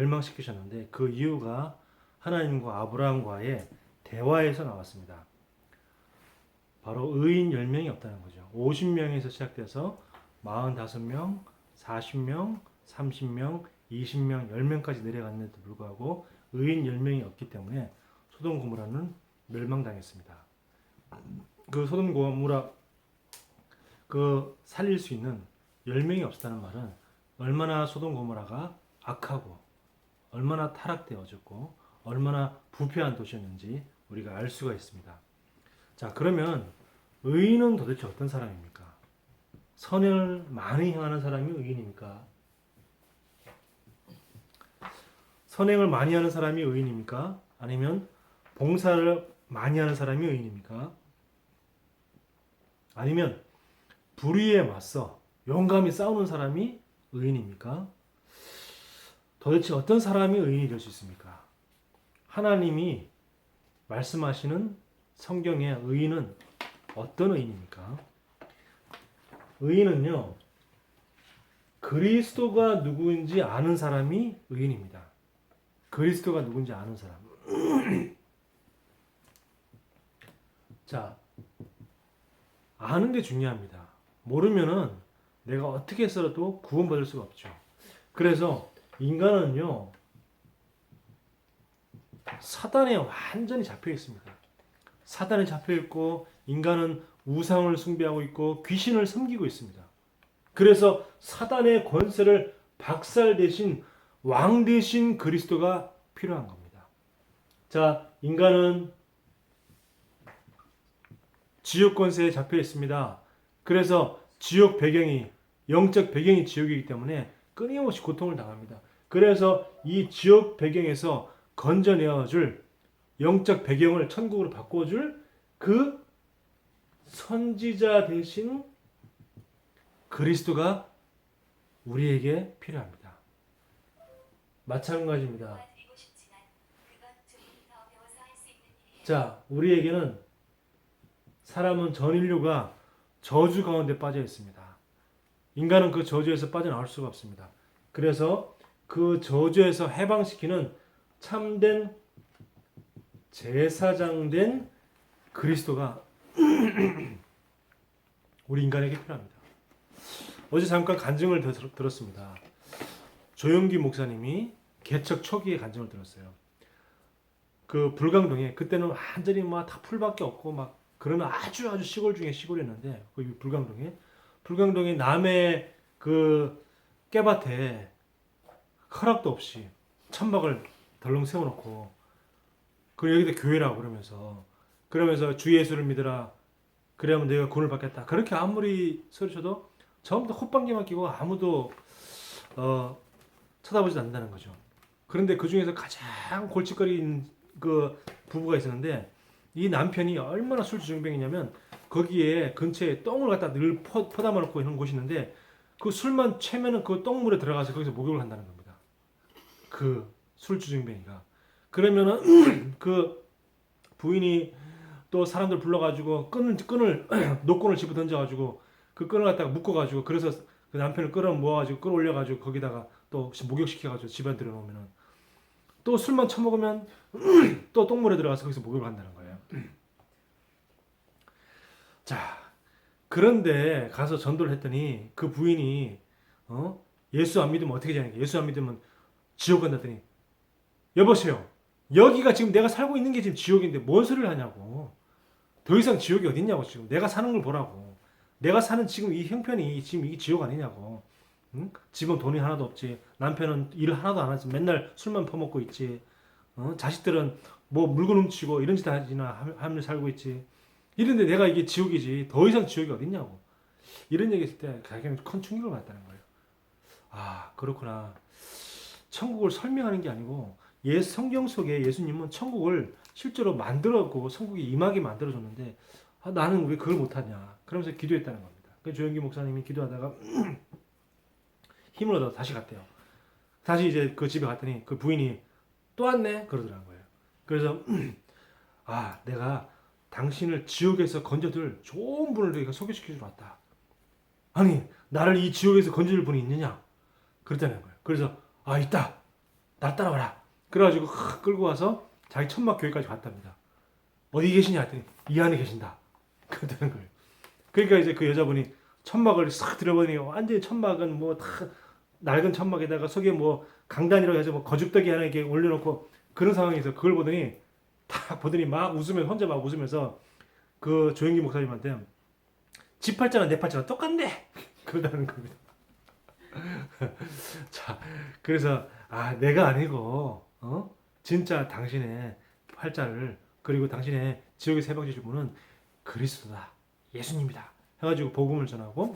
멸망시키셨는데 그 이유가 하나님과 아브라함과의 대화에서 나왔습니다. 바로 의인 10명이 없다는 거죠. 50명에서 시작돼서 45명, 40명, 30명, 20명, 10명까지 내려갔는데도 불구하고 의인 10명이 없기 때문에 소돔 고모라는 멸망당했습니다. 그 소돔 고모라 그 살릴 수 있는 10명이 없었다는 말은 얼마나 소돔 고모라가 악하고 얼마나 타락되어졌고 얼마나 부패한 도시였는지 우리가 알 수가 있습니다. 자, 그러면 의인은 도대체 어떤 사람입니까? 선을 많이 행하는 사람이 의인입니까? 선행을 많이 하는 사람이 의인입니까? 아니면 봉사를 많이 하는 사람이 의인입니까? 아니면 불의에 맞서 용감히 싸우는 사람이 의인입니까? 도대체 어떤 사람이 의인이 될 수 있습니까? 하나님이 말씀하시는 성경의 의인은 어떤 의인입니까? 의인은요, 그리스도가 누구인지 아는 사람이 의인입니다. 그리스도가 누군지 아는 사람. 자, 아는 게 중요합니다. 모르면은 내가 어떻게 해서라도 구원받을 수가 없죠. 그래서 인간은요, 사단에 완전히 잡혀 있습니다. 사단에 잡혀 있고 인간은 우상을 숭배하고 있고 귀신을 섬기고 있습니다. 그래서 사단의 권세를 박살 대신 왕 대신 그리스도가 필요한 겁니다. 자, 인간은 지옥 권세에 잡혀 있습니다. 그래서 지옥 배경이 영적 배경이 지옥이기 때문에 끊임없이 고통을 당합니다. 그래서 이 지옥 배경에서 건져내어 줄 영적 배경을 천국으로 바꿔줄 그 선지자 대신 그리스도가 우리에게 필요합니다. 마찬가지입니다. 자, 우리에게는 사람은 전 인류가 저주 가운데 빠져 있습니다. 인간은 그 저주에서 빠져나올 수가 없습니다. 그래서 그 저주에서 해방시키는 참된 제사장 된 그리스도가 우리 인간에게 필요합니다. 어제 잠깐 간증을 들었습니다. 조용기 목사님이 개척 초기에 간증을 들었어요. 그 불광동에 그때는 완전히 막 다 풀밖에 없고 막 그러면 아주 시골 중에 시골이었는데 그 불광동에 남의 그 깨밭에 허락도 없이 천막을 덜렁 세워놓고 그 여기다 교회라고 그러면서 주 예수를 믿으라 그러면 내가 구원을 받겠다 그렇게 아무리 소리쳐도 전부 다 콧방귀만 끼고 아무도 쳐다보지 않는다는 거죠. 그런데 그 중에서 가장 골칫거리인 그 부부가 있었는데 이 남편이 얼마나 술주정뱅이냐면 거기에 근처에 똥을 갖다 늘 퍼담아 놓고 있는 곳이 있는데 그 술만 채면은 그 똥물에 들어가서 거기서 목욕을 한다는 겁니다. 그 술주정뱅이가. 그러면은 그 부인이 또 사람들 불러가지고 끈을 노끈을 집어 던져가지고 그 끈을 갖다가 묶어가지고 그래서 그 남편을 끌어 모아가지고 끌어올려가지고 거기다가 또 목욕시켜가지고 집에 들여놓으면은 또 술만 처먹으면 또 똥물에 들어가서 거기서 목욕을 한다는 거예요. 자, 그런데 가서 전도를 했더니 그 부인이 예수 안 믿으면 어떻게 되냐니까 예수 안 믿으면 지옥 간다더니 여보세요. 여기가 지금 내가 살고 있는 게 지금 지옥인데 뭔 소리를 하냐고. 더 이상 지옥이 어딨냐고 지금. 내가 사는 걸 보라고. 내가 사는 지금 이 형편이 지금 이게 지옥 아니냐고. 응? 집은 돈이 하나도 없지. 남편은 일을 하나도 안 하지. 맨날 술만 퍼먹고 있지. 자식들은 뭐 물건 훔치고 이런 짓 하며 살고 있지. 이런데 내가 이게 지옥이지. 더 이상 지옥이 어딨냐고. 이런 얘기 했을 때 자기는 큰 충격을 받았다는 거예요. 아, 그렇구나. 천국을 설명하는 게 아니고 성경 속에 예수님은 천국을 실제로 만들었고 천국이 임하게 만들어줬는데 나는 왜 그걸 못하냐. 그러면서 기도했다는 겁니다. 그래서 조영기 목사님이 기도하다가 힘을 얻어 다시 갔대요. 다시 이제 그 집에 갔더니 그 부인이 또 왔네 그러더라는 거예요. 그래서 아, 내가 당신을 지옥에서 건져들 좋은 분을 내가 소개시켜주러 왔다. 아니, 나를 이 지옥에서 건져줄 분이 있느냐? 그랬다는 거예요. 그래서 아, 있다. 날 따라와라. 그래가지고 끌고 와서 자기 천막 교회까지 갔답니다. 어디 계시냐 했더니 이 안에 계신다. 그러는 거예요. 그러니까 이제 그 여자분이 천막을 싹 들어보니 완전히 천막은 뭐 다 낡은 천막에다가 속에 뭐 강단이라고 해서 뭐 거죽더기 하나 이렇게 올려놓고 그런 상황에서 그걸 보더니 딱 보더니 막 웃으면서 혼자 막 웃으면서 그 조영기 목사님한테 지 팔자나 내 팔자나 똑같네 그러다는 겁니다. 자, 그래서 내가 아니고 진짜 당신의 팔자를 그리고 당신의 지옥의 세 번째 주문은 그리스도다, 예수님이다 해가지고 복음을 전하고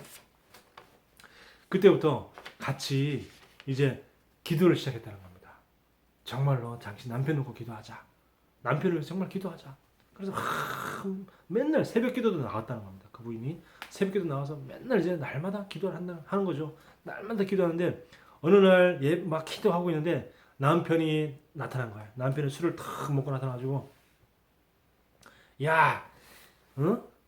그때부터 같이 이제 기도를 시작했다는 겁니다. 정말로 당신 남편 놓고 기도하자. 남편을 위해서 정말 기도하자. 그래서 맨날 새벽 기도도 나갔다는 겁니다. 그 부인이 새벽 기도 나와서 맨날 이제 날마다 기도를 하는 거죠. 날마다 기도하는데 어느 날 막 기도하고 있는데 남편이 나타난 거예요. 남편이 술을 탁 먹고 나타나가지고 야,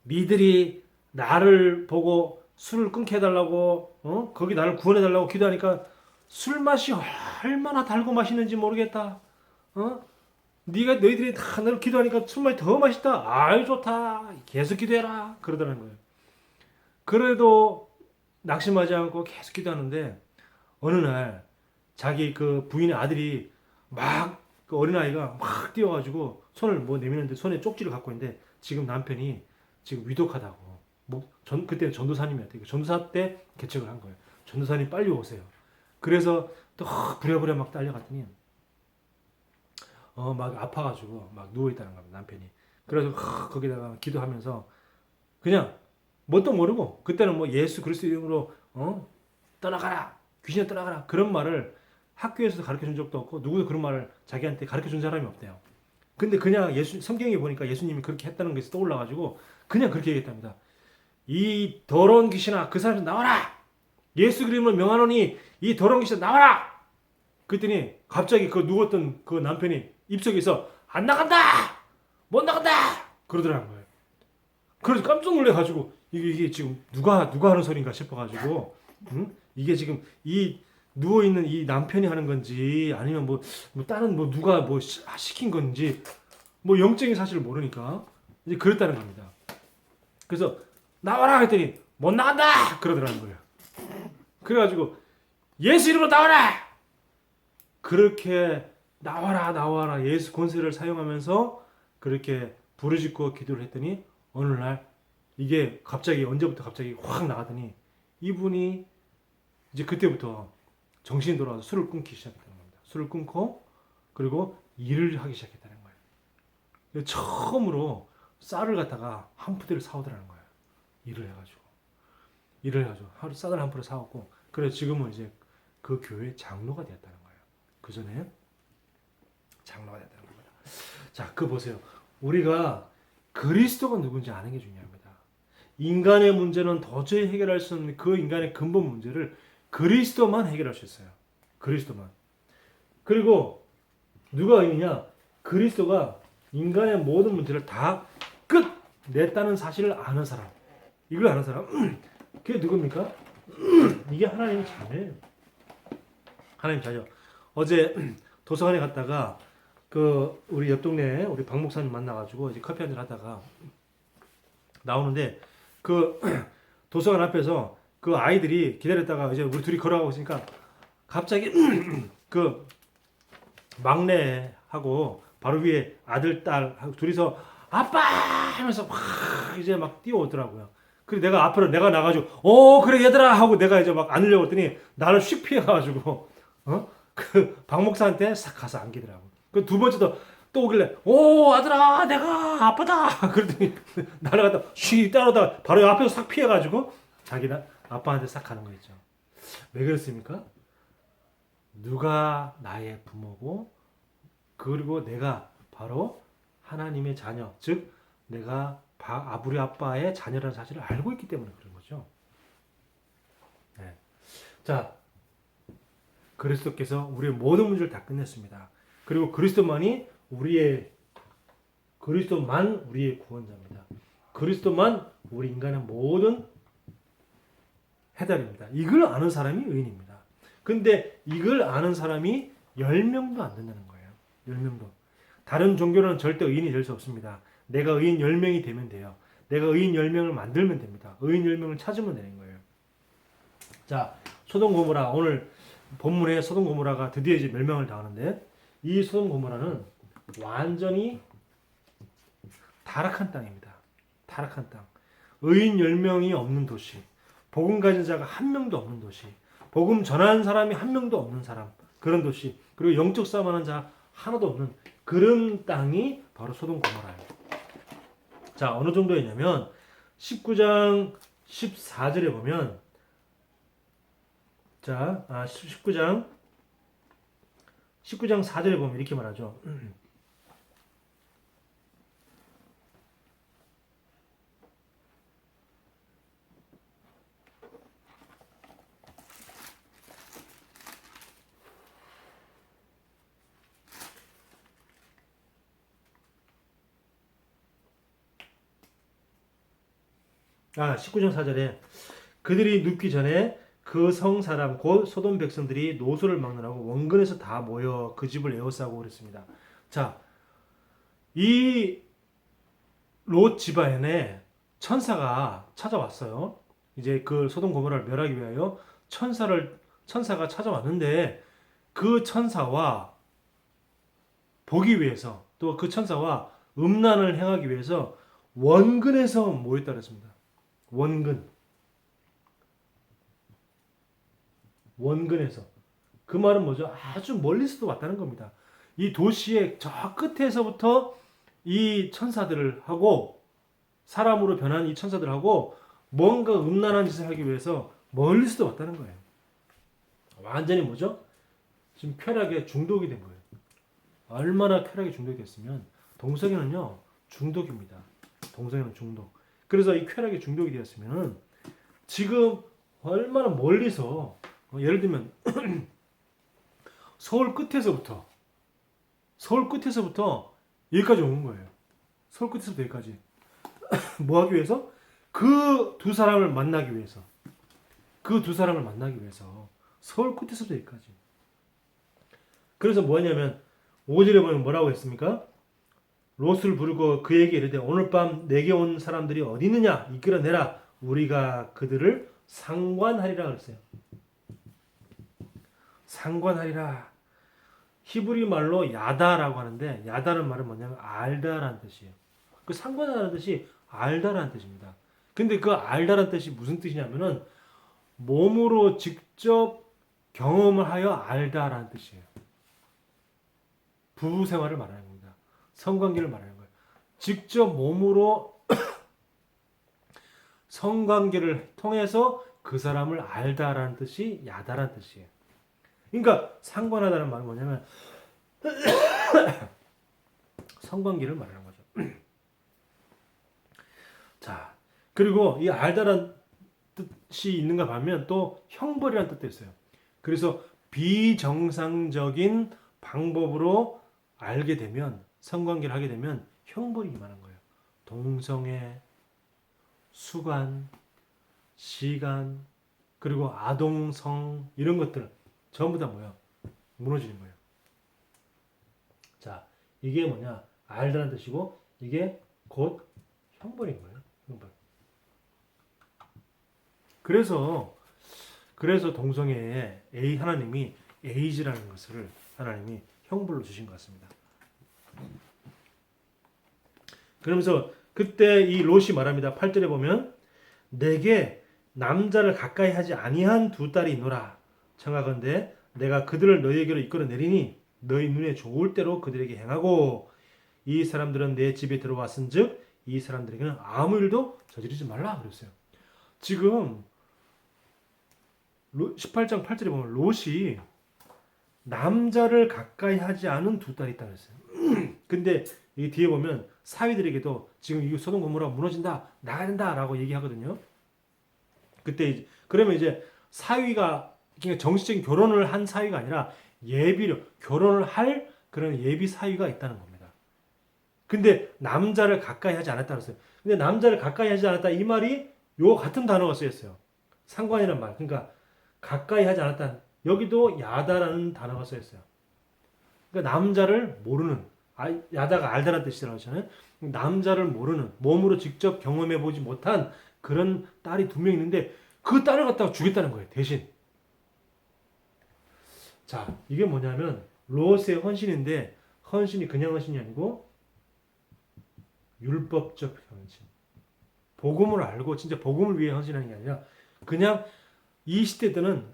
니들이 나를 보고 술을 끊게 해달라고 거기 나를 구원해달라고 기도하니까 술 맛이 얼마나 달고 맛있는지 모르겠다. 너희들이 다 나를 기도하니까 술 맛이 더 맛있다. 아유 좋다. 계속 기도해라. 그러더라는 거예요. 그래도 낙심하지 않고 계속 기도하는데 어느 날 자기 그 부인의 아들이 막 그 어린아이가 막 뛰어가지고 손을 뭐 내미는데 손에 쪽지를 갖고 있는데 지금 남편이 지금 위독하다고 그때 전도사님이었대요. 전도사 때 개척을 한 거예요. 전도사님 빨리 오세요. 그래서 또 부랴부랴 막 딸려갔더니 막 아파가지고 막 누워있다는 겁니다. 남편이. 그래서 거기다가 기도하면서 그냥 뭣도 모르고 그때는 뭐 예수 그리스도 이름으로 떠나가라 귀신아 떠나가라 그런 말을 학교에서도 가르쳐준 적도 없고 누구도 그런 말을 자기한테 가르쳐준 사람이 없대요. 근데 그냥 성경에 보니까 예수님이 그렇게 했다는 것이 떠올라가지고 그냥 그렇게 얘기했답니다. 이 더러운 귀신아 그 사람에서 나와라. 예수 그림을 명하노니 이 더러운 귀신아 나와라. 그랬더니 갑자기 그 누웠던 그 남편이 입속에서 안 나간다 못 나간다 그러더라는 거예요. 그래서 깜짝 놀래가지고 이게 지금 누가 하는 소린가 싶어가지고 이게 지금 이 누워있는 이 남편이 하는 건지 아니면 뭐 다른 뭐 누가 뭐 시킨 건지 뭐 영적인 사실을 모르니까 이제 그랬다는 겁니다. 그래서 나와라 했더니 못 나간다 그러더라는 거예요. 그래가지고 예수 이름으로 나와라 그렇게 나와라 예수 권세를 사용하면서 그렇게 부르짖고 기도를 했더니 어느 날 이게 갑자기 언제부터 갑자기 확 나가더니 이분이 이제 그때부터 정신이 돌아와서 술을 끊기 시작했다는 겁니다. 술을 끊고 그리고 일을 하기 시작했다는 거예요. 처음으로 쌀을 갖다가 한 푸대를 사오더라는 거예요. 일을 해가지고 하루 쌀을 한 푸대 사왔고 그래서 지금은 이제 그 교회 장로가 되었다는 거예요. 그 전에 장로가 되었다는 겁니다. 자, 그 보세요. 우리가 그리스도가 누군지 아는 게 중요합니다. 인간의 문제는 도저히 해결할 수 없는 그 인간의 근본 문제를 그리스도만 해결할 수 있어요. 그리스도만. 그리고 누가 있느냐? 그리스도가 인간의 모든 문제를 다 끝냈다는 사실을 아는 사람. 이걸 아는 사람. 그게 누굽니까? 이게 하나님의 자녀예요. 하나님 자녀. 어제 도서관에 갔다가 그 우리 옆 동네에 우리 박 목사님 만나가지고 이제 커피 한잔 하다가 나오는데 그 도서관 앞에서 그 아이들이 기다렸다가 이제 우리 둘이 걸어가고 있으니까 갑자기 그 막내하고 바로 위에 아들 딸하고 둘이서 아빠 하면서 막 이제 막 뛰어오더라고요. 그래서 내가 앞으로 내가 나가지고 그래 얘들아 하고 내가 이제 막 안으려고 했더니 나를 휙 피해가지고 그 박 목사한테 싹 가서 안기더라고. 그 두 번째도 또 오길래 아들아 내가 아빠다 그러더니 나를 갖다 쉬 따라오다가 바로 앞에서 싹 피해가지고 자기는 아빠한테 싹 가는 거 있죠. 왜 그랬습니까? 누가 나의 부모고 그리고 내가 바로 하나님의 자녀 즉 내가 우리 아빠의 자녀라는 사실을 알고 있기 때문에 그런 거죠. 네. 자, 그리스도께서 우리의 모든 문제를 다 끝냈습니다. 그리고 그리스도만 우리의 구원자입니다. 그리스도만 우리 인간의 모든 해답입니다. 이걸 아는 사람이 의인입니다. 근데 이걸 아는 사람이 10명도 안 된다는 거예요. 10명도. 다른 종교는 절대 의인이 될 수 없습니다. 내가 의인 10명이 되면 돼요. 내가 의인 10명을 만들면 됩니다. 의인 10명을 찾으면 되는 거예요. 자, 소돔 고모라, 오늘 본문에 소돔 고모라가 드디어 이제 멸망을 당하는데, 이 소돔 고모라는 완전히 타락한 땅입니다. 타락한 땅. 의인 10명이 없는 도시. 복음 가진 자가 한 명도 없는 도시. 복음 전하는 사람이 한 명도 없는 사람. 그런 도시. 그리고 영적 싸움하는 자 하나도 없는 그런 땅이 바로 소돔 고모라예요. 자, 어느 정도였냐면 19장 14절에 보면, 자, 19장 4절에 보면 이렇게 말하죠. 아, 19장 4절에 그들이 눕기 전에 그 성 사람 곧 소돔 백성들이 노소를 막느라고 원근에서 다 모여 그 집을 에워싸고 그랬습니다. 자, 이 롯 집안에 천사가 찾아왔어요. 이제 그 소돔 고모라를 멸하기 위하여 천사가 찾아왔는데, 그 천사와 보기 위해서, 또 그 천사와 음란을 행하기 위해서 원근에서 모였다 그랬습니다. 원근에서. 그 말은 뭐죠? 아주 멀리서도 왔다는 겁니다. 이 도시의 저 끝에서부터 이 천사들을 하고, 사람으로 변한 이 천사들하고 뭔가 음란한 짓을 하기 위해서 멀리서도 왔다는 거예요. 완전히 뭐죠? 지금 쾌락에 중독이 된 거예요. 얼마나 쾌락에 중독이 됐으면, 동성애는요 중독입니다. 동성애는 중독. 그래서 이 쾌락에 중독이 되었으면은 지금 얼마나 멀리서, 예를 들면 서울 끝에서부터 여기까지 오는 거예요. 서울 끝에서부터 여기까지. 뭐 하기 위해서? 그 두 사람을 만나기 위해서. 서울 끝에서부터 여기까지. 그래서 뭐 하냐면 5절에 보면 뭐라고 했습니까? 롯을 부르고 그에게 이르되 오늘 밤 내게 온 사람들이 어디 있느냐 이끌어내라 우리가 그들을 상관하리라 그랬어요. 상관하리라. 히브리 말로 야다라고 하는데, 야다는 말은 뭐냐면 알다라는 뜻이에요. 그 상관하라는 뜻이 알다라는 뜻입니다. 근데 그 알다라는 뜻이 무슨 뜻이냐면은 몸으로 직접 경험을 하여 알다라는 뜻이에요. 부부 생활을 말하는 겁니다. 성관계를 말하는 거예요. 직접 몸으로 성관계를 통해서 그 사람을 알다라는 뜻이 야다라는 뜻이에요. 그러니까 상관하다는 말은 뭐냐면 성관계를 말하는 거죠. 자, 그리고 이 알다라는 뜻이 있는가 하면 또 형벌이라는 뜻도 있어요. 그래서 비정상적인 방법으로 알게 되면, 성관계를 하게 되면 형벌이 임하는 거예요. 동성애, 수간, 시간, 그리고 아동성 이런 것들 전부 다 뭐야? 무너지는 거예요. 자, 이게 뭐냐? 알다는 뜻이고 이게 곧 형벌인 거예요. 형벌. 그래서 동성애에 하나님이 에이즈라는 것을 하나님이 형벌로 주신 것 같습니다. 그러면서 그때 이 롯이 말합니다. 8절에 보면 내게 남자를 가까이 하지 아니한 두 딸이 있노라. 청하건대 내가 그들을 너희에게로 이끌어 내리니 너희 눈에 좋을 대로 그들에게 행하고 이 사람들은 내 집에 들어왔은즉 이 사람들에게는 아무 일도 저지르지 말라 그랬어요. 지금 18장 8절에 보면 롯이 남자를 가까이 하지 않은 두 딸이 있다고 했어요. 근데 이 뒤에 보면 사위들에게도 지금 이 소돔 고모라가 무너진다, 나가야 된다라고 얘기하거든요. 그때 그러면 이제 사위가 그러니까 정식적인 결혼을 한 사위가 아니라 예비로 결혼을 할 그런 예비 사위가 있다는 겁니다. 근데 남자를 가까이 하지 않았다고 했어요. 근데 남자를 가까이 하지 않았다 이 말이 요 같은 단어가 쓰였어요. 상관이라는 말. 그러니까 가까이 하지 않았다. 여기도 야다라는 단어가 쓰였어요. 그러니까 남자를 모르는, 야다가 알다라는 뜻이라고 하잖아요. 남자를 모르는, 몸으로 직접 경험해 보지 못한 그런 딸이 2명 있는데 그 딸을 갖다가 주겠다는 거예요. 대신. 자, 이게 뭐냐면 롯의 헌신인데 헌신이 그냥 헌신이 아니고 율법적 헌신. 복음을 알고 진짜 복음을 위해 헌신하는 게 아니라 그냥 이 시대 때는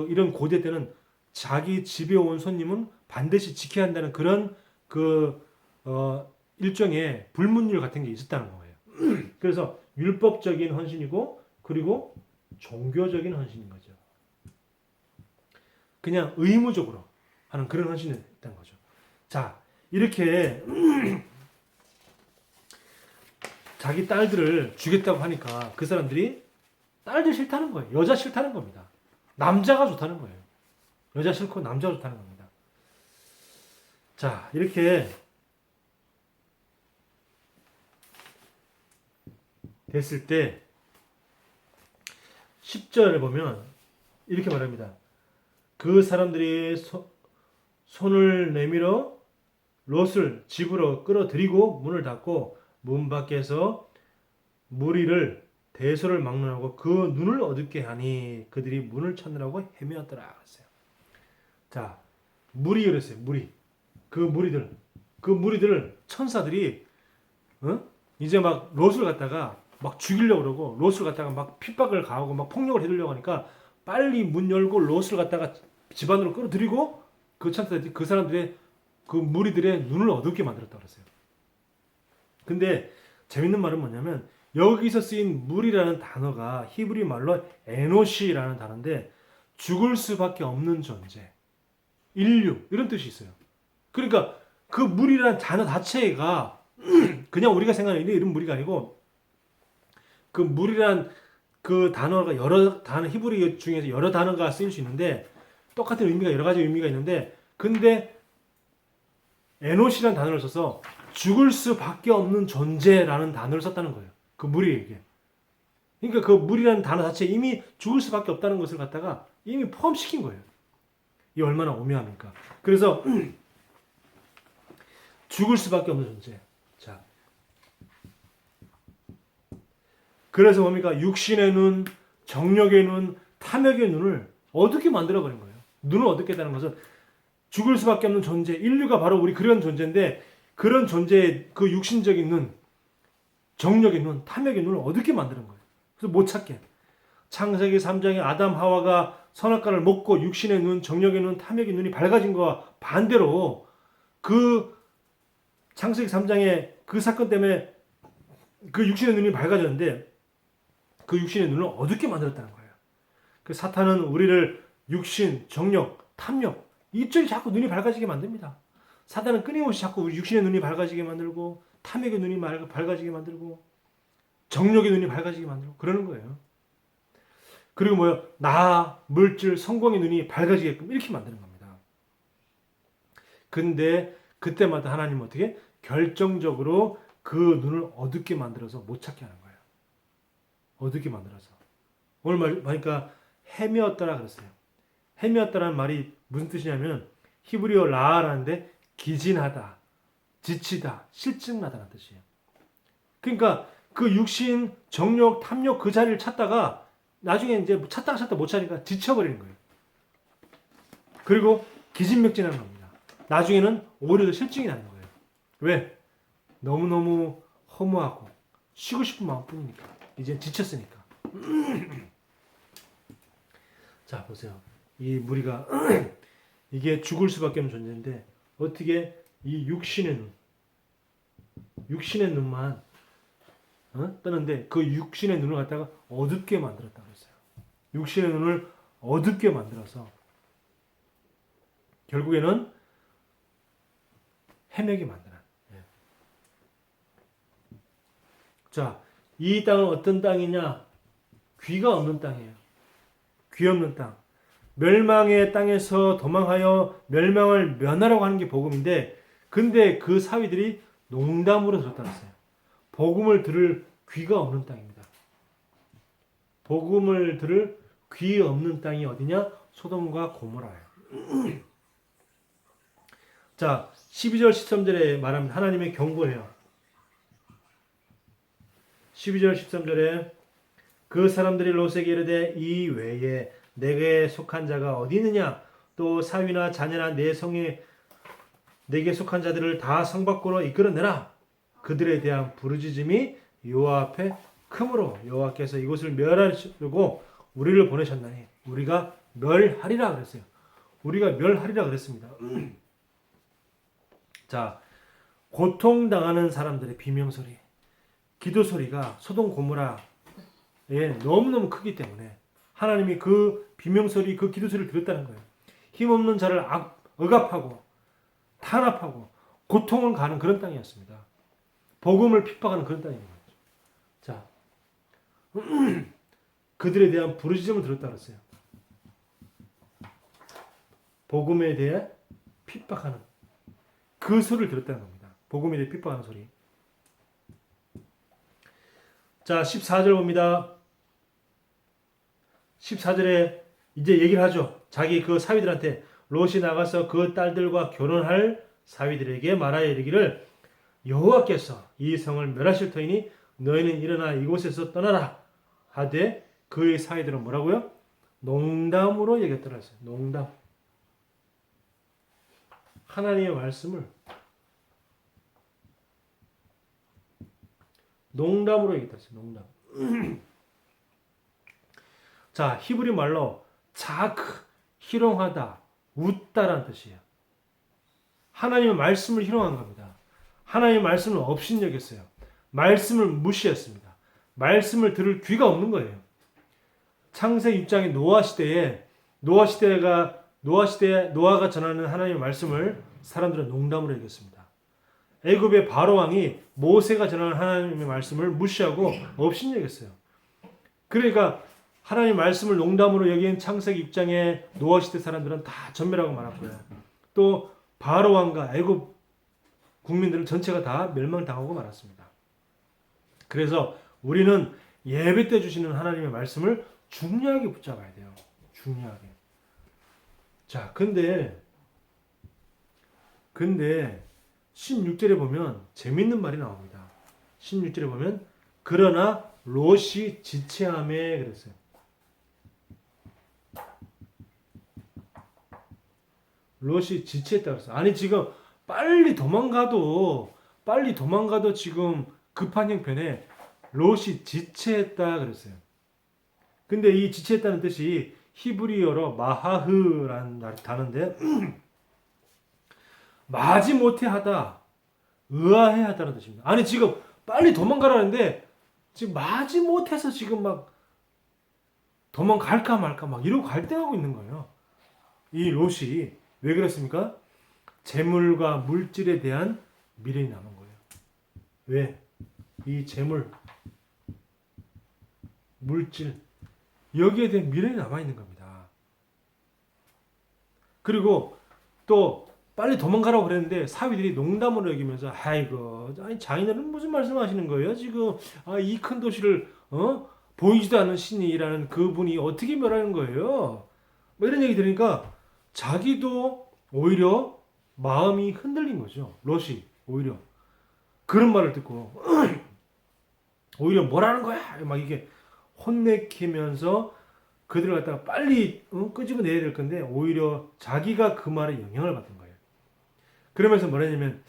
이런 고대 때는 자기 집에 온 손님은 반드시 지켜야 한다는 그런 일종의 불문율 같은 게 있었다는 거예요. 그래서 율법적인 헌신이고 그리고 종교적인 헌신인 거죠. 그냥 의무적으로 하는 그런 헌신이 있다는 거죠. 자, 이렇게 자기 딸들을 주겠다고 하니까 그 사람들이 딸들 싫다는 거예요. 여자 싫다는 겁니다. 남자가 좋다는 거예요. 여자 싫고 남자가 좋다는 겁니다. 자, 이렇게 됐을 때 10절에 보면 이렇게 말합니다. 그 사람들이 손을 내밀어 롯을 집으로 끌어들이고 문을 닫고 문 밖에서 무리를 대소를 막론하고 그 눈을 어둡게 하니 그들이 문을 찾느라고 헤매었더라 했어요. 자, 무리 그랬어요. 무리. 그 무리들을 천사들이 이제 막 롯을 갖다가 막 죽이려고 그러고 롯을 갖다가 막 핍박을 가하고 막 폭력을 해주려고 하니까 빨리 문 열고 롯을 갖다가 집 안으로 끌어들이고 그 천사들이 그 사람들의 그 무리들의 눈을 어둡게 만들었다고 그랬어요. 근데 재밌는 말은 뭐냐면 여기서 쓰인 무리라는 단어가 히브리 말로 에노시라는 단어인데 죽을 수밖에 없는 존재, 인류 이런 뜻이 있어요. 그러니까 그 무리라는 단어 자체가 그냥 우리가 생각하는 이런 무리가 아니고 그 무리란 그 단어가 여러 단어 히브리 중에서 여러 단어가 쓰일 수 있는데 똑같은 의미가 여러 가지 의미가 있는데 근데 에노시라는 단어를 써서 죽을 수밖에 없는 존재라는 단어를 썼다는 거예요. 그 무리에게. 그러니까 그 무리라는 단어 자체에 이미 죽을 수밖에 없다는 것을 갖다가 이미 포함시킨 거예요. 이 얼마나 오묘합니까? 그래서 죽을 수밖에 없는 존재. 자, 그래서 뭡니까? 육신의 눈, 정욕의 눈, 탐욕의 눈을 어둡게 만들어버린 거예요. 눈을 어둡게 했다는 것은 죽을 수밖에 없는 존재, 인류가 바로 우리 그런 존재인데 그런 존재의 그 육신적인 눈, 정욕의 눈, 탐욕의 눈을 어둡게 만드는 거예요. 그래서 못 찾게. 창세기 3장에 아담 하와가 선악과를 먹고 육신의 눈, 정욕의 눈, 탐욕의 눈이 밝아진 것과 반대로 그 창세기 3장의 그 사건 때문에 그 육신의 눈이 밝아졌는데 그 육신의 눈을 어둡게 만들었다는 거예요. 그 사탄은 우리를 육신, 정욕, 탐욕 이쪽이 자꾸 눈이 밝아지게 만듭니다. 사탄은 끊임없이 자꾸 우리 육신의 눈이 밝아지게 만들고 탐욕의 눈이 밝아지게 만들고 정욕의 눈이 밝아지게 만들고 그러는 거예요. 그리고 뭐요? 나, 물질, 성공의 눈이 밝아지게끔 이렇게 만드는 겁니다. 근데 그때마다 하나님은 어떻게? 결정적으로 그 눈을 어둡게 만들어서 못 찾게 하는 거예요. 어둡게 만들어서. 오늘 말니까 헤매었더라 그랬어요. 헤매었다라는 말이 무슨 뜻이냐면 히브리어 라아라는데 기진하다, 지치다, 실증나다는 뜻이에요. 그러니까 그 육신, 정욕, 탐욕 그 자리를 찾다가 나중에 이제 찾다가 못 찾으니까 지쳐버리는 거예요. 그리고 기진맥진하는 겁니다. 나중에는 오히려 더 실증이 나는 거예요. 왜? 너무너무 허무하고 쉬고 싶은 마음뿐이니까. 이제 지쳤으니까. 자, 보세요. 이 무리가 이게 죽을 수밖에 없는 존재인데 어떻게 이 육신의 눈만 뜨는데 그 육신의 눈을 갖다가 어둡게 만들었다고 했어요. 육신의 눈을 어둡게 만들어서 결국에는 헤매게 만드는. 자, 이 땅은 어떤 땅이냐? 귀가 없는 땅이에요. 귀 없는 땅. 멸망의 땅에서 도망하여 멸망을 면하라고 하는 게 복음인데 근데 그 사위들이 농담으로 들었다고 했어요. 복음을 들을 귀가 없는 땅입니다. 복음을 들을 귀 없는 땅이 어디냐? 소돔과 고모라예요. 자, 12절 13절에 말합니다. 하나님의 경고해요. 12절 13절에 그 사람들이 롯에게 이르되 이 외에 내게 속한 자가 어디 있느냐? 또 사위나 자녀나 내 성에 내게 속한 자들을 다 성 밖으로 이끌어내라. 그들에 대한 부르짖음이 여호와 앞에 크므로 여호와께서 이곳을 멸하려고 우리를 보내셨나니 우리가 멸하리라 그랬어요. 우리가 멸하리라 그랬습니다. 자, 고통당하는 사람들의 비명소리, 기도소리가 소돔 고모라에 너무너무 크기 때문에 하나님이 그 비명소리, 그 기도소리를 들었다는 거예요. 힘없는 자를 억압하고 탄압하고 고통을 가는 그런 땅이었습니다. 복음을 핍박하는 그런 땅인 거죠. 자, 그들에 대한 부르짖음을 들었다 그랬어요. 복음에 대해 핍박하는 그 소리를 들었다는 겁니다. 복음에 대해 핍박하는 소리. 자, 14절 봅니다. 14절에 이제 얘기를 하죠. 자기 그 사위들한테 롯이 나가서 그 딸들과 결혼할 사위들에게 말하여 이르기를 여호와께서 이 성을 멸하실 터이니 너희는 일어나 이곳에서 떠나라 하되 그의 사위들은 뭐라고요? 농담으로 얘기했더라 했어요. 농담. 하나님의 말씀을 농담으로 얘기했어요. 농담. 자, 히브리 말로 자크, 희롱하다, 웃다라는 뜻이에요. 하나님의 말씀을 희롱한 겁니다. 하나님의 말씀을 업신여겼어요. 말씀을 무시했습니다. 말씀을 들을 귀가 없는 거예요. 창세기 6장의 노아 시대에 노아가 전하는 하나님의 말씀을 사람들은 농담으로 여겼습니다. 애굽의 바로 왕이 모세가 전하는 하나님의 말씀을 무시하고 업신여겼어요. 그러니까 하나님의 말씀을 농담으로 여긴 창세기 6장의 노아 시대 사람들은 다 전멸하고 말았고요. 또 바로 왕과 애굽 국민들은 전체가 다 멸망당하고 말았습니다. 그래서 우리는 예배 때 주시는 하나님의 말씀을 중요하게 붙잡아야 돼요. 중요하게. 자, 근데 16절에 보면 재밌는 말이 나옵니다. 16절에 보면 그러나 롯이 지체함에 그랬어요. 롯이 지체했다 그랬어요. 아니 지금 빨리 도망가도 지금 급한 형편에 롯이 지체했다 그랬어요. 근데 이 지체했다는 뜻이 히브리어로 마하흐라는 단어인데 마지못해 하다, 의아해 하다는 뜻입니다. 아니 지금 빨리 도망가라는데 지금 마지못해서 지금 막 도망갈까 말까 막 이러고 갈등하고 있는 거예요. 이 롯이 왜 그랬습니까? 재물과 물질에 대한 미련이 남은 거예요. 왜? 이 재물, 물질 여기에 대한 미련이 남아있는 겁니다. 그리고 또 빨리 도망가라고 그랬는데 사위들이 농담으로 여기면서 아이고 아니 장인어른 무슨 말씀하시는 거예요? 지금 이 큰 도시를 보이지도 않는 신이라는 그분이 어떻게 멸하는 거예요? 뭐 이런 얘기 들으니까 자기도 오히려 마음이 흔들린 거죠. 롯이 오히려 그런 말을 듣고 오히려 뭐라는 거야? 막 이게 혼내키면서 그들을 갖다가 빨리 끄집어내야 될 건데 오히려 자기가 그 말에 영향을 받은 거예요. 그러면서 뭐라냐면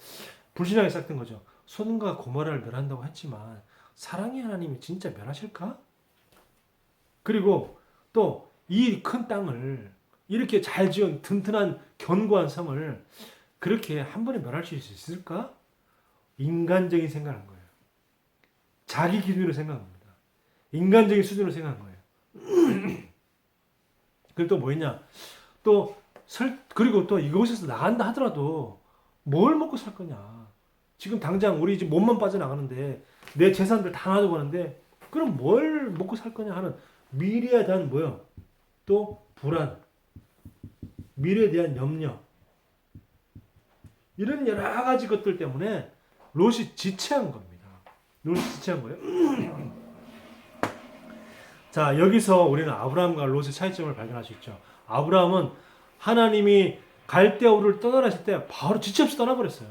불신앙이 싹튼 거죠. 소돔과 고모라를 멸한다고 했지만 사랑의 하나님이 진짜 멸하실까? 그리고 또 이 큰 땅을 이렇게 잘 지은 튼튼한 견고한 성을 그렇게 한 번에 멸할 수 있을까? 인간적인 생각을 거예요. 자기 기준으로 생각합니다. 인간적인 수준으로 생각한 거예요. 그리고 또 뭐였냐? 그리고 또 이곳에서 나간다 하더라도 뭘 먹고 살 거냐? 지금 당장 우리 집 몸만 빠져나가는데 내 재산들 다 놔두고 가는데 그럼 뭘 먹고 살 거냐 하는 미래에 대한 뭐요? 또 불안, 미래에 대한 염려 이런 여러 가지 것들 때문에 롯이 지체한 겁니다. 롯이 지체한 거예요. 자, 여기서 우리는 아브라함과 롯의 차이점을 발견할 수 있죠. 아브라함은 하나님이 갈대아우를 떠나라 했을 때 바로 지체 없이 떠나버렸어요.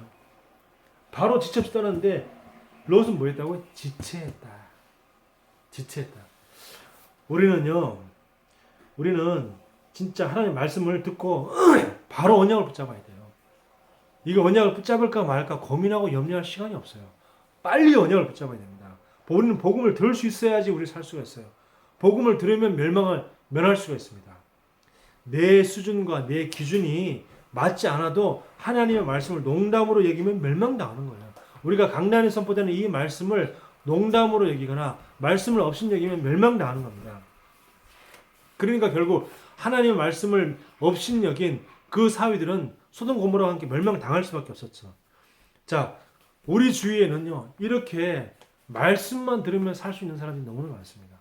바로 지체 없이 떠났는데 롯은 뭐 했다고? 지체했다. 지체했다. 우리는 진짜 하나님의 말씀을 듣고 바로 언약을 붙잡아야 돼요. 이거 언약을 붙잡을까 말까 고민하고 염려할 시간이 없어요. 빨리 언약을 붙잡아야 됩니다. 우리는 복음을 들을 수 있어야지 우리 살 수가 있어요. 복음을 들으면 면할 수가 있습니다. 내 수준과 내 기준이 맞지 않아도 하나님의 말씀을 농담으로 여기면 멸망당하는 거예요. 우리가 강단에 선포되는 이 말씀을 농담으로 여기거나 말씀을 없인 여기면 멸망당하는 겁니다. 그러니까 결국 하나님의 말씀을 없인 여긴 그 사위들은 소돔 고모라와 함께 멸망당할 수밖에 없었죠. 자, 우리 주위에는요, 이렇게 말씀만 들으면 살 수 있는 사람이 너무나 많습니다.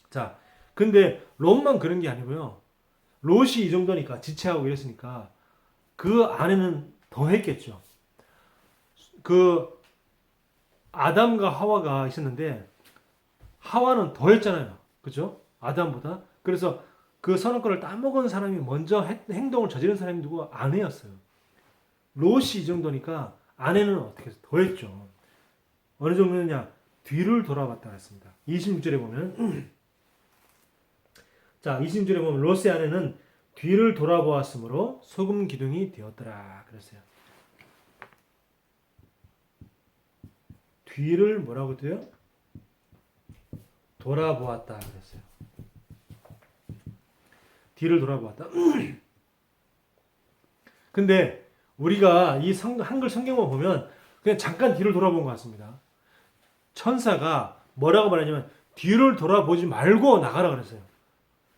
자, 근데 롯만 그런 게 아니고요. 롯이 이 정도니까 지체하고 이랬으니까 그 안에는 더 했겠죠. 그 아담과 하와가 있었는데 하와는 더 했잖아요. 그죠? 아담보다. 그래서 그 선악과를 따먹은 사람이 먼저 행동을 저지른 사람이 누구? 아내였어요. 롯이 이 정도니까 아내는 어떻게 해서 더 했죠. 어느 정도냐? 뒤를 돌아봤다 했습니다. 26절에 보면 자, 26절에 보면 롯의 아내는 뒤를 돌아보았으므로 소금 기둥이 되었더라 그랬어요. 뒤를 뭐라고 돼요? 돌아보았다 그랬어요. 뒤를 돌아보았다. 근데 우리가 이 한글 성경을 보면 그냥 잠깐 뒤를 돌아본 것 같습니다. 천사가 뭐라고 말하냐면 뒤를 돌아보지 말고 나가라 그랬어요.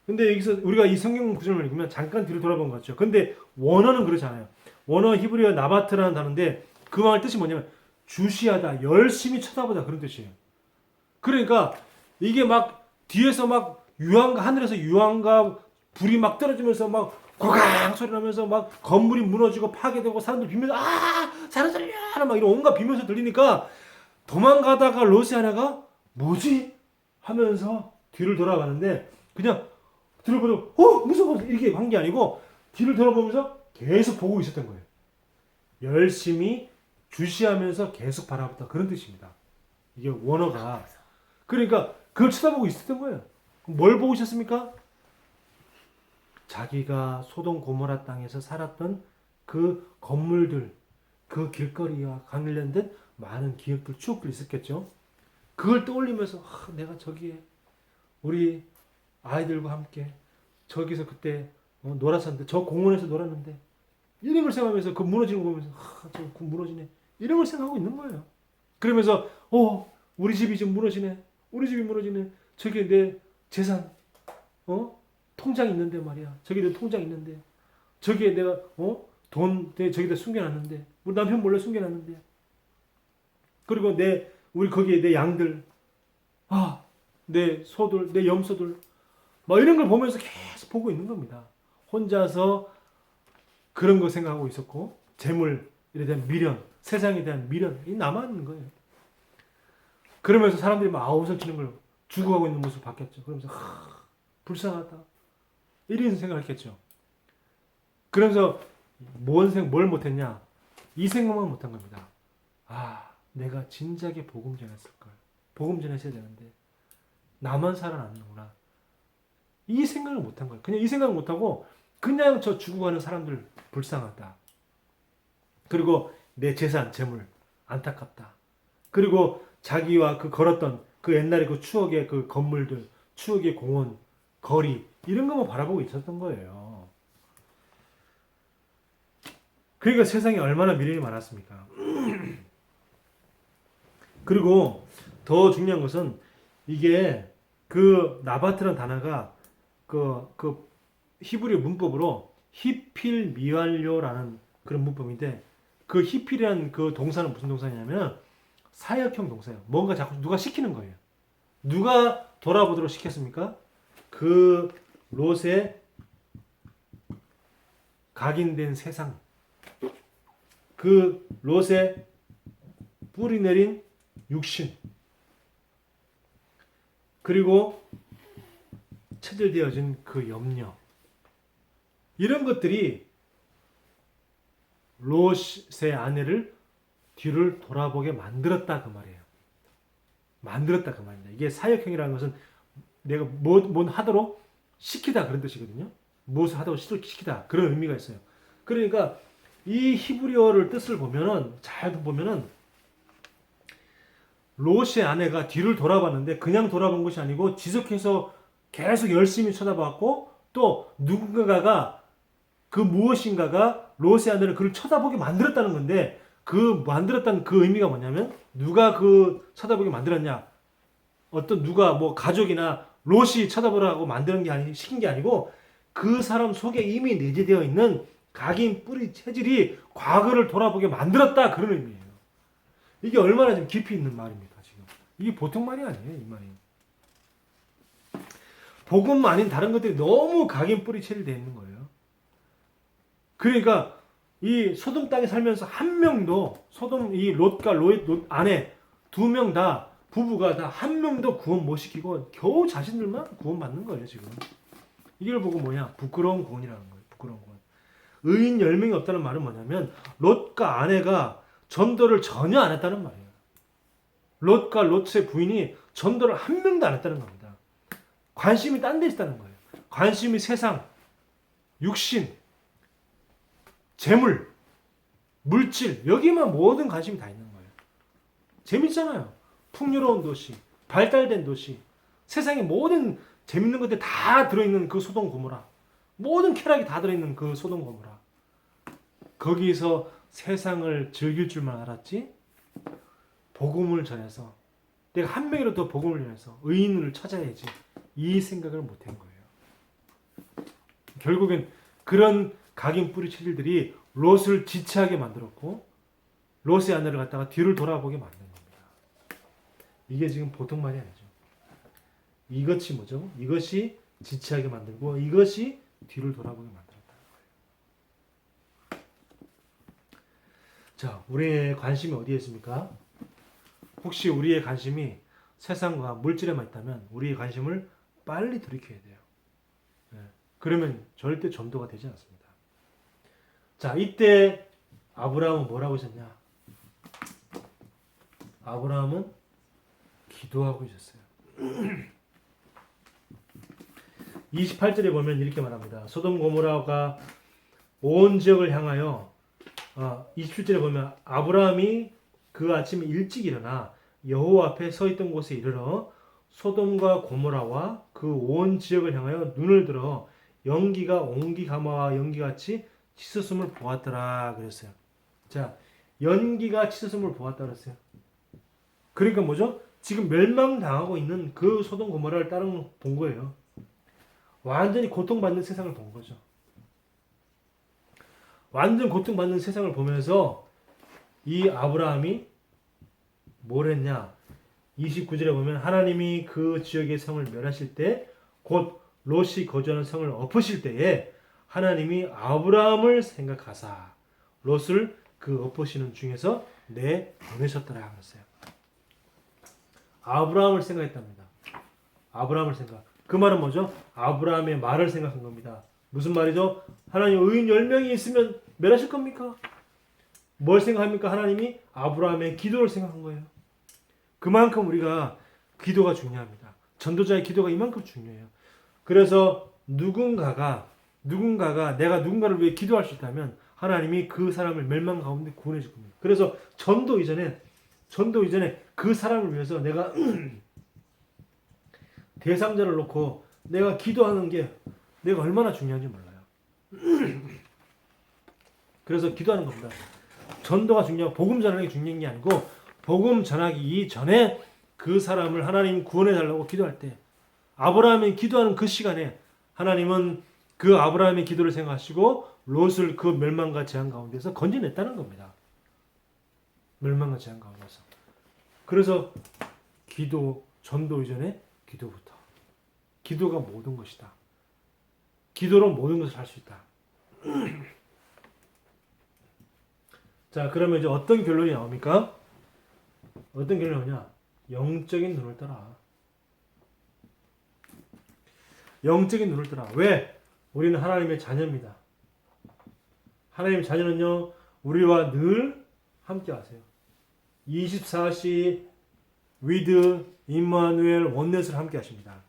근데 여기서 우리가 이 성경 구절을 읽으면 잠깐 뒤를 돌아본 것 같죠. 근데 원어는 그렇지 않아요. 원어 히브리어 나바트라는 단어인데 그 말의 뜻이 뭐냐면 주시하다, 열심히 쳐다보다 그런 뜻이에요. 그러니까 이게 막 뒤에서 막 하늘에서 유황과 불이 막 떨어지면서 막 고강 소리 나면서 막 건물이 무너지고 파괴되고 사람들 비면서 사람 살려 막 이런 온갖 비면서 들리니까 도망가다가 롯의 아내가 뭐지? 하면서 뒤를 돌아가는데 그냥 뒤를 보고 무서워 이렇게 한 게 아니고 뒤를 돌아보면서 계속 보고 있었던 거예요. 열심히 주시하면서 계속 바라봤다 그런 뜻입니다. 이게 원어가 그러니까 그걸 쳐다보고 있었던 거예요. 뭘 보고 있었습니까? 자기가 소돔 고모라 땅에서 살았던 그 건물들, 그 길거리와 관련된 많은 기억들, 추억들이 있었겠죠. 그걸 떠올리면서 내가 저기에 우리 아이들과 함께 저기서 그때 놀았었는데 저 공원에서 놀았는데 이런 걸 생각하면서 그 무너지는 거 보면서 저 무너지네 이런 걸 생각하고 있는 거예요. 그러면서 우리 집이 지금 무너지네. 우리 집이 무너지네. 저기 내 재산 통장 있는데 말이야. 저기 내 통장 있는데 저기에 내가 돈 저기다 숨겨놨는데 우리 남편 몰래 숨겨놨는데 그리고 우리 거기에 내 양들 내 소들 내 염소들 막 이런 걸 보면서 계속 보고 있는 겁니다. 혼자서 그런 거 생각하고 있었고 재물에 대한 미련 세상에 대한 미련이 남아있는 거예요. 그러면서 사람들이 막 아우성 치는 걸 죽어가고 있는 모습을 봤겠죠. 그러면서 불쌍하다 이런 생각을 했겠죠. 그러면서 뭘 못했냐? 이 생각만 못한 겁니다. 내가 진작에 복음 전했을걸. 복음 전했어야 되는데 나만 살아남는구나. 이 생각을 못한 거예요. 그냥 이 생각을 못하고 그냥 저 죽어가는 사람들 불쌍하다. 그리고 내 재산, 재물 안타깝다. 그리고 자기와 그 걸었던 그 옛날에 그 추억의 그 건물들, 추억의 공원, 거리 이런 것만 바라보고 있었던 거예요. 그러니까 세상에 얼마나 미련이 많았습니까? 그리고 더 중요한 것은 이게 그 나바트라는 단어가 그 히브리 문법으로 히필 미완료라는 그런 문법인데 그 히필이라는 그 동사는 무슨 동사냐면 사역형 동사예요. 뭔가 자꾸 누가 시키는 거예요. 누가 돌아보도록 시켰습니까? 그 롯의 각인된 세상, 그 롯의 뿌리 내린 육신, 그리고 체질되어진 그 염려, 이런 것들이 롯의 아내를 뒤를 돌아보게 만들었다 그 말이에요. 만들었다 그 말입니다. 이게 사역행위라는 것은 내가 뭘 하도록 시키다 그런 뜻이거든요. 무엇을 하도록 시키다 그런 의미가 있어요. 그러니까 이 히브리어를 뜻을 보면은 잘 보면은 롯의 아내가 뒤를 돌아봤는데 그냥 돌아본 것이 아니고 지속해서 계속 열심히 쳐다봤고 또 누군가가 그 무엇인가가 롯의 아내를 그를 쳐다보게 만들었다는 건데 그 만들었다는 그 의미가 뭐냐면 누가 그 쳐다보게 만들었냐 어떤 누가 뭐 가족이나 롯이 쳐다보라고 만드는 게 아니 시킨 게 아니고 그 사람 속에 이미 내재되어 있는 각인 뿌리 체질이 과거를 돌아보게 만들었다 그런 의미예요. 이게 얼마나 좀 깊이 있는 말입니까 지금. 이게 보통 말이 아니에요 이 말이. 복음 아닌 다른 것들이 너무 각인 뿌리 체질되어 있는 거예요. 그러니까 이 소돔 땅에 살면서 한 명도 소돔 이 롯과 롯 아내 두 명 다 부부가 다 한 명도 구원 못 시키고 겨우 자신들만 구원 받는 거예요 지금. 이걸 보고 뭐냐 부끄러운 구원이라는 거예요. 부끄러운 구원. 의인 10명이 없다는 말은 뭐냐면 롯과 아내가 전도를 전혀 안 했다는 말이에요. 롯과 롯의 부인이 전도를 한 명도 안 했다는 겁니다. 관심이 딴 데 있다는 거예요. 관심이 세상, 육신, 재물, 물질 여기만 모든 관심이 다 있는 거예요. 재밌잖아요. 풍요로운 도시, 발달된 도시, 세상에 모든 재밌는 것들 다 들어있는 그 소돔 고모라, 모든 쾌락이 다 들어있는 그 소돔 고모라. 거기서 세상을 즐길 줄만 알았지 복음을 전해서 내가 한 명이라도 더 복음을 전해서 의인을 찾아야지 이 생각을 못한 거예요. 결국엔 그런 각인 뿌리 체질들이 롯을 지체하게 만들었고 롯의 아내를 갖다가 뒤를 돌아보게 만든 겁니다. 이게 지금 보통 말이 아니죠. 이것이 뭐죠? 이것이 지체하게 만들고 이것이 뒤를 돌아보게 만들었다는 거예요. 자, 우리의 관심이 어디에 있습니까? 혹시 우리의 관심이 세상과 물질에만 있다면 우리의 관심을 빨리 돌이켜야 돼요. 네. 그러면 절대 전도가 되지 않습니다. 자, 이때 아브라함은 뭐라고 했었냐? 아브라함은 기도하고 있었어요. 28절에 보면 이렇게 말합니다. 소돔 고모라가 온 지역을 향하여 27절에 보면 아브라함이 그 아침에 일찍 일어나 여호와 앞에 서 있던 곳에 이르러 소돔과 고모라와 그 온 지역을 향하여 눈을 들어 연기가 옹기가마와 연기같이 치솟음을 보았더라 그랬어요. 자, 연기가 치솟음을 보았다 그랬어요. 그러니까 뭐죠? 지금 멸망당하고 있는 그 소돔 고모라를 따로 본 거예요. 완전히 고통받는 세상을 본 거죠. 완전 고통받는 세상을 보면서 이 아브라함이 뭘 했냐? 29절에 보면 하나님이 그 지역의 성을 멸하실 때 곧 롯이 거주하는 성을 엎으실 때에 하나님이 아브라함을 생각하사 롯을 그 엎으시는 중에서 내보내셨더라 그랬어요. 아브라함을 생각했답니다. 아브라함을 생각. 그 말은 뭐죠? 아브라함의 말을 생각한 겁니다. 무슨 말이죠? 하나님 의인 10명이 있으면 멸하실 겁니까? 뭘 생각합니까? 하나님이 아브라함의 기도를 생각한 거예요. 그만큼 우리가 기도가 중요합니다. 전도자의 기도가 이만큼 중요해요. 그래서 누군가가 내가 누군가를 위해 기도할 수 있다면 하나님이 그 사람을 멸망 가운데 구원해 줄 겁니다. 그래서 전도 이전에 그 사람을 위해서 내가 대상자를 놓고 내가 기도하는 게 내가 얼마나 중요한지 몰라요. 그래서 기도하는 겁니다. 전도가 중요하고 복음 전하는 게 중요한 게 아니고 복음 전하기 이전에 그 사람을 하나님 구원해 달라고 기도할 때 아브라함이 기도하는 그 시간에 하나님은 그 아브라함의 기도를 생각하시고 롯을 그 멸망과 재앙 가운데서 건져냈다는 겁니다. 멸망과 재앙 가운데서. 그래서 기도, 전도 이전에 기도부터. 기도가 모든 것이다. 기도로 모든 것을 할 수 있다. 자, 그러면 이제 어떤 결론이 나옵니까? 어떤 결론이 나오냐? 영적인 눈을 떠라. 영적인 눈을 떠라. 왜? 우리는 하나님의 자녀입니다. 하나님 자녀는요, 우리와 늘 함께 하세요. 24시 with 임마누엘 원넷을 함께 하십니다.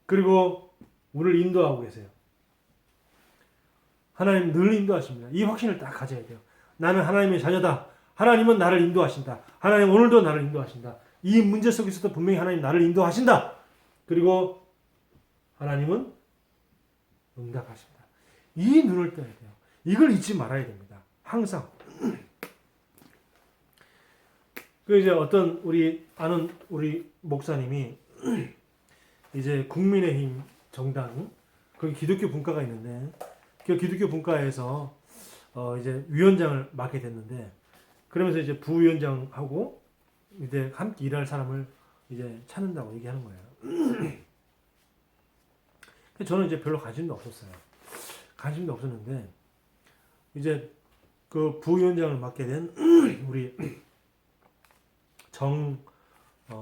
그리고 우리를 인도하고 계세요. 하나님 늘 인도하십니다. 이 확신을 딱 가져야 돼요. 나는 하나님의 자녀다. 하나님은 나를 인도하신다. 하나님 오늘도 나를 인도하신다. 이 문제 속에서도 분명히 하나님 나를 인도하신다. 그리고 하나님은 응답하십니다. 이 눈을 떠야 돼요. 이걸 잊지 말아야 됩니다. 항상. 그 이제 어떤 우리 아는 우리 목사님이 이제 국민의힘 정당 거기 기독교 분과가 있는데 그 기독교 분과에서 이제 위원장을 맡게 됐는데 그러면서 이제 부위원장하고 이제 함께 일할 사람을 이제 찾는다고 얘기하는 거예요. 저는 이제 별로 관심도 없었어요. 관심도 없었는데 이제 그 부위원장을 맡게 된 우리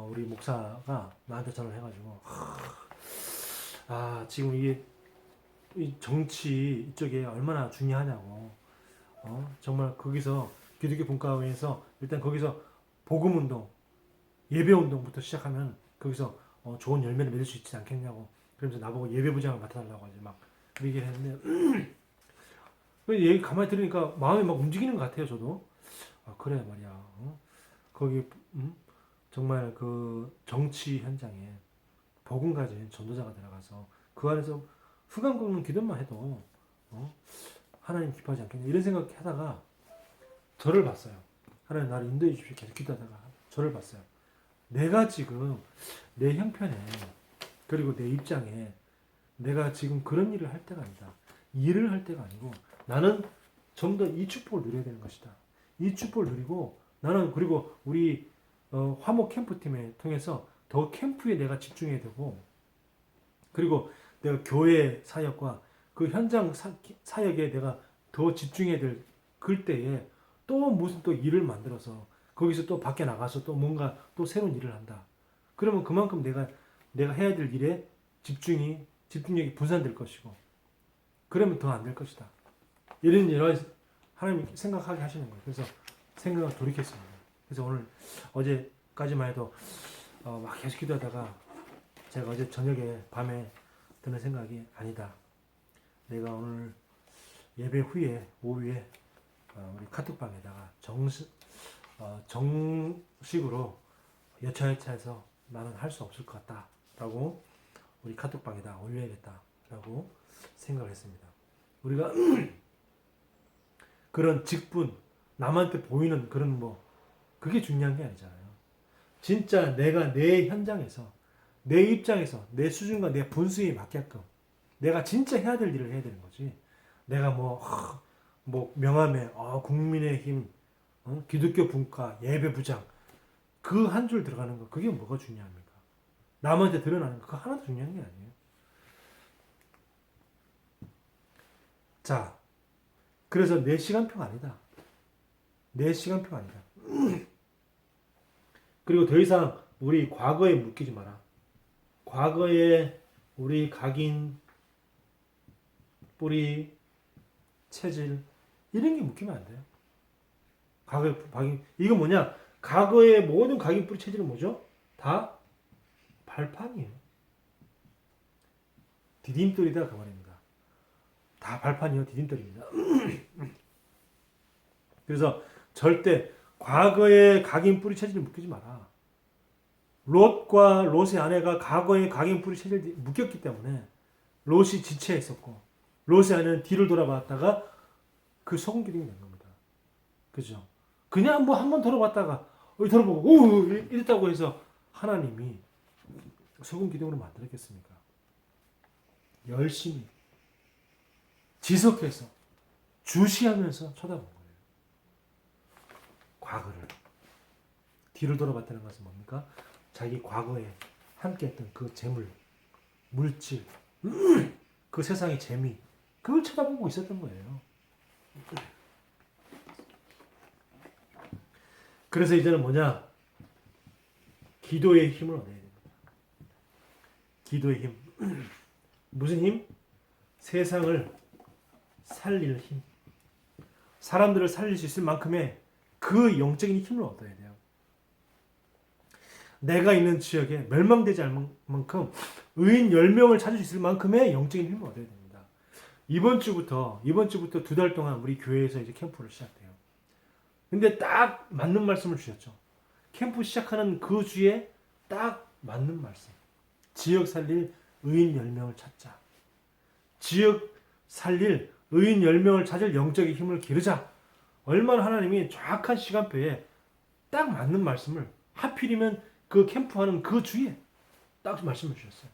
우리 목사가 나한테 전화를 해가지고 지금 이게 이 정치 이쪽에 얼마나 중요하냐고 정말 거기서 기독교 분과회에서 일단 거기서 복음운동 예배운동부터 시작하면 거기서 좋은 열매를 맺을 수 있지 않겠냐고 그러면서 나보고 예배부장을 맡아달라고 이제 막 얘기를 했는데 그 얘기 가만히 들으니까 마음이 막 움직이는 것 같아요. 저도 그래 말이야 거기 정말 그 정치 현장에 복음 가진 전도자가 들어가서 그 안에서 후감 걷는 기도만 해도 하나님 기뻐하지 않겠냐 이런 생각하다가 저를 봤어요. 하나님 나를 인도해 주십시오. 계속 기도하다가 저를 봤어요. 내가 지금 내 형편에 그리고 내 입장에 내가 지금 그런 일을 할 때가 아니다. 일을 할 때가 아니고 나는 좀 더 이 축복을 누려야 되는 것이다. 이 축복을 누리고 나는 그리고 우리 화목 캠프팀에 통해서 더 캠프에 내가 집중해야 되고 그리고 내가 교회 사역과 그 현장 사역에 내가 더 집중해야 될 그때에 또 무슨 또 일을 만들어서 거기서 또 밖에 나가서 또 뭔가 또 새로운 일을 한다. 그러면 그만큼 내가 해야 될 일에 집중력이 분산될 것이고 그러면 더 안 될 것이다. 이런 여러 하나님 생각하게 하시는 거예요. 그래서 생각을 돌이켰습니다. 그래서 오늘 어제까지만 해도 막 계속 기도하다가 제가 어제 저녁에 밤에 드는 생각이 아니다. 내가 오늘 예배 후에 오후에 우리 카톡방에다가 정식으로 여차여차해서 나는 할 수 없을 것 같다라고 우리 카톡방에다 올려야겠다라고 생각을 했습니다. 우리가 그런 직분 남한테 보이는 그런 그게 중요한 게 아니잖아요. 진짜 내가 내 현장에서 내 입장에서 내 수준과 내 분수에 맞게끔 내가 진짜 해야 될 일을 해야 되는 거지. 내가 명함에 국민의힘 기독교 분과 예배부장 그 한 줄 들어가는 거 그게 뭐가 중요합니까? 남한테 드러나는 거 그거 하나도 중요한 게 아니에요. 자, 그래서 내 시간표가 아니다. 내 시간표가 아니다. 그리고 더 이상 우리 과거에 묶이지 마라. 과거에 우리 각인, 뿌리, 체질 이런 게 묶이면 안 돼요. 과거의 각인 이거 뭐냐? 과거의 모든 각인, 뿌리, 체질은 뭐죠? 다 발판이에요. 디딤돌이다 그 말입니다. 다 발판이요 디딤돌입니다. 그래서 절대 과거의 각인, 뿌리, 체질을 묶이지 마라. 롯과 롯의 아내가 과거의 각인, 뿌리, 체질이 묶였기 때문에 롯이 지체했었고 롯의 아내는 뒤를 돌아봤다가 그 소금 기둥이 된 겁니다. 그죠? 그냥 한 번 돌아봤다가 돌아보고 이랬다고 해서 하나님이 소금 기둥으로 만들었겠습니까? 열심히 지속해서 주시하면서 쳐다본 거예요. 과거를 뒤를 돌아봤다는 것은 뭡니까? 자기 과거에 함께했던 그 재물, 물질, 그 세상의 재미 그걸 쳐다보고 있었던 거예요. 그래서 이제는 뭐냐? 기도의 힘을 얻어야 됩니다. 기도의 힘. 무슨 힘? 세상을 살릴 힘. 사람들을 살릴 수 있을 만큼의 그 영적인 힘을 얻어야 돼요. 내가 있는 지역에 멸망되지 않을 만큼 의인 10명을 찾을 수 있을 만큼의 영적인 힘을 얻어야 됩니다. 이번 주부터 2달 동안 우리 교회에서 이제 캠프를 시작돼요. 근데 딱 맞는 말씀을 주셨죠. 캠프 시작하는 그 주에 딱 맞는 말씀. 지역 살릴 의인 10명을 찾자. 지역 살릴 의인 10명을 찾을 영적인 힘을 기르자. 얼마나 하나님이 정확한 시간표에 딱 맞는 말씀을 하필이면 그 캠프하는 그 주에 딱 말씀을 주셨어요.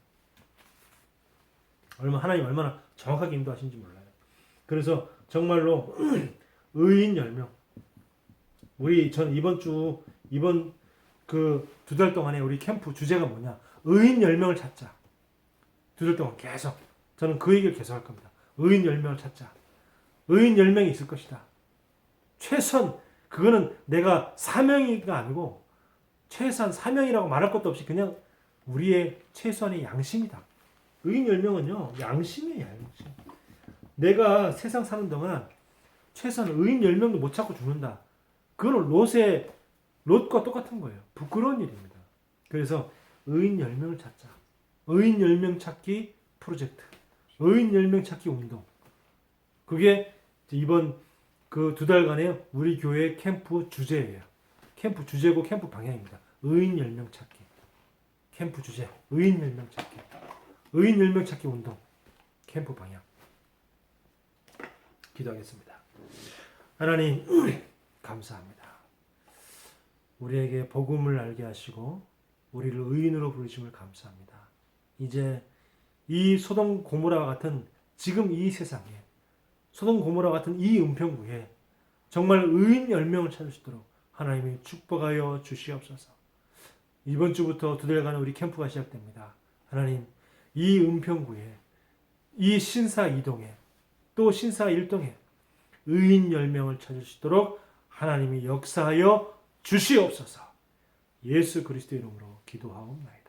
하나님 얼마나 정확하게 인도하신지 몰라요. 그래서 정말로 의인 10명. 전 이번 그 2달 동안에 우리 캠프 주제가 뭐냐? 의인 10명을 찾자. 2달 동안 계속 저는 그 얘기를 계속 할 겁니다. 의인 10명을 찾자. 의인 10명이 있을 것이다. 최선 그거는 내가 사명이가 아니고 최소한 사명이라고 말할 것도 없이 그냥 우리의 최소한의 양심이다. 의인 10명은요. 양심이에요. 양심. 내가 세상 사는 동안 최소한 의인 10명도 못 찾고 죽는다. 그거는 롯과 똑같은 거예요. 부끄러운 일입니다. 그래서 의인 10명을 찾자. 의인 10명 찾기 프로젝트. 의인 10명 찾기 운동. 그게 이번 그 2달간의 우리 교회 캠프 주제예요. 캠프 주제고 캠프 방향입니다. 의인 10명 찾기. 캠프 주제. 의인 10명 찾기. 의인 10명 찾기 운동. 캠프 방향. 기도하겠습니다. 하나님 감사합니다. 우리에게 복음을 알게 하시고 우리를 의인으로 부르심을 감사합니다. 이제 이 소돔 고모라와 같은 지금 이 세상에 소돔 고모라와 같은 이 은평구에 정말 의인 10명을 찾을 수 있도록 하나님이 축복하여 주시옵소서. 이번 주부터 2달간 우리 캠프가 시작됩니다. 하나님 이 은평구에 이 신사 2동에 또 신사 1동에 의인 10명을 찾을 수 있도록 하나님이 역사하여 주시옵소서. 예수 그리스도의 이름으로 기도하옵나이다.